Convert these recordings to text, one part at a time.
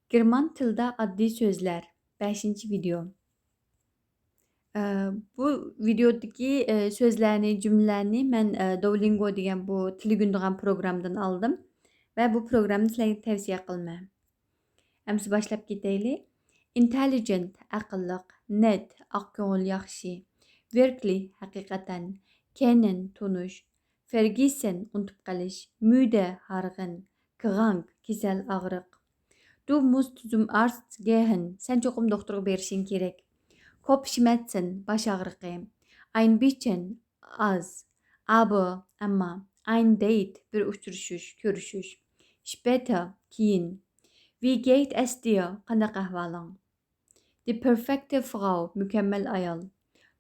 German tilda adli sözler 5. video. Bu videodaki sözlerini, cümlelerini mən Duolingo degan bu tili gündüğən programdan aldım ve bu programı sizlərə tavsiyə qılmam. Əmsi başlap ketəylik. Intelligent, aqıllıq, net, aqko'ngil yaxshi, virkli, haqiqatan, kennen, tunush, vergessen, unutub qalish, müde, hargın, krank, kesel, ağrıq. Du musst zum Arzt gehen. Sen çoxum doktora berişin gerek. Kopfschmerzen, baş ağrığı. Ein bisschen, az. Aber, ama. Ein Date, bir uçuruşuş, görüşüş. Später, keyin. Wie geht es dir? Qandaq ahvalın? Die perfekte Frau, mükemmel ayol.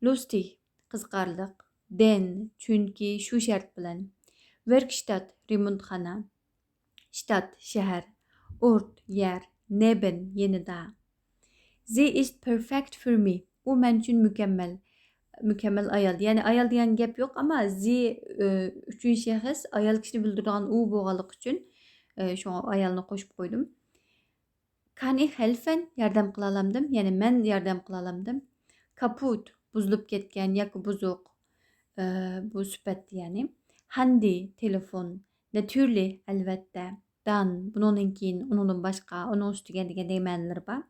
Lustig, qizqarliq. Den, çünkü şu şart bilan. Werkstatt, remontxona. Stadt, şehir. Ort, yer. Neben, yenida. Sie ist perfect for me. O men için mükemmel. Mükemmel ayol. Yani ayol degan gap yok ama sie üçüncü şahıs ayol kişini bildirgan u boğalık için şu ayolni qo'shib qo'ydim. Kann ich helfen? Yordam qila olamdim. Yani men yordam qila olamdim. Kaput, buzilib ketgan yoki buzuq. Bu sifat yani. Handy, telefon. Natürlich, albatta. Dan, bunun keyin, undan boshqa, onun ustiga degan ma'nolar bor.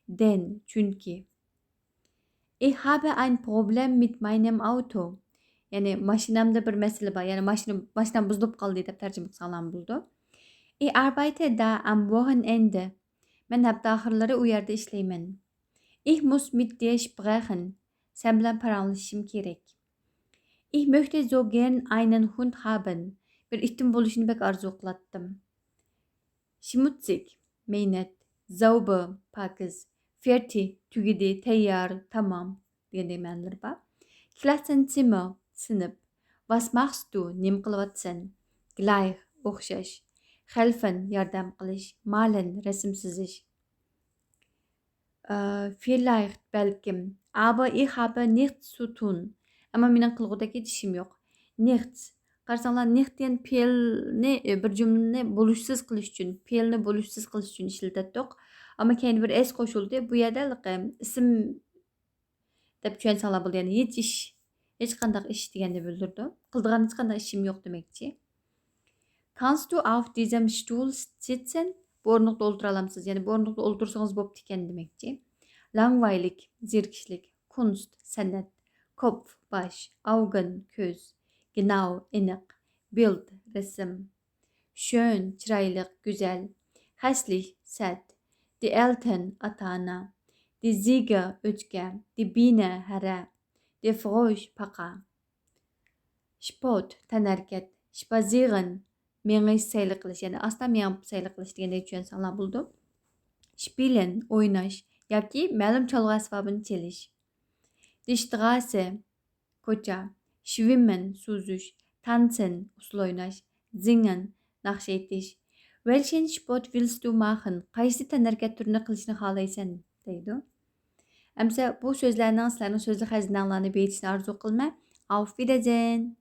Denn, çünkü. Ich habe ein Problem mit meinem Auto. Yani maşinamda bir mesele var. Yani maşinam buzulup kaldı deb tercüme qilsam bo'ldi. Ich arbeite da am Wochenende. Men hafta axirlari u yerda ishlayman. Ich muss mit dir sprechen. Sen bilan paranglashishim kerak. Ich möchte so gern einen Hund haben. Bir itim bo'lishini bek arzu qilatdim. Schmutzig, meynet, sauber, pakiz, fertig, tugidi, tayyor, tamam deganday ma'nolar bor. Klassenzimmer, sinf. Was machst du? Nim qilyapsan? Gleich, o'xshash. Helfen, yordam qilish. Malen, rasm sizish. Vielleicht, belkim. Aber ich habe nichts zu tun. Ama mening qilg'udagi ishim yo'q. Nichts. Qarasanglar, nicht degan fe'lni bir jumlani bo'lishsiz qilish uchun, fe'lni bo'lishsiz qilish uchun ishlatdik. Ama keyin bir s qo'shildi. Bu yerda ism deb tushunsanglar bo'ldi. Yani hech qanday ish deganda bildirdi. Qildigan hech qanday ishim yo'q demakchi. Kannst du auf diesem Stuhl sitzen? Bu o'rindiqda o'ltira olamsiz. Yani bu o'rindiqda o'ltirsangiz bo'pti ekan demakchi. Langweilig, zerikishlik, Kunst, san'at, Kopf, baş, Augen, ko'z, genau, aniq, Bild, resim, schön, chiroyli, go'zal, hässlich, sad, die Eltern, ata-ona, die Ziege, o'chka, die Biene, hara, die Frosch, paqa, Sport, tanharkat, spazieren, mengish, sayli qilish, yani asta mengib sayli qilish degandek tushunsanglar bo'ldi. Spielen, o'ynash yoki ma'lum cholg'u asbobini chelish. Die Straße, ko'cha. Schwimmen, suzish. Tanzen, usul o'ynash. Singen, naqsh aytish. Welchen Sport willst du machen? Qaysi tanharkat turini qilishni xohlaysan? deydi. Amsa bu so'zlarning sizlarning so'zli xazinalarini berishni orzu qilma. Auf Wiedersehen.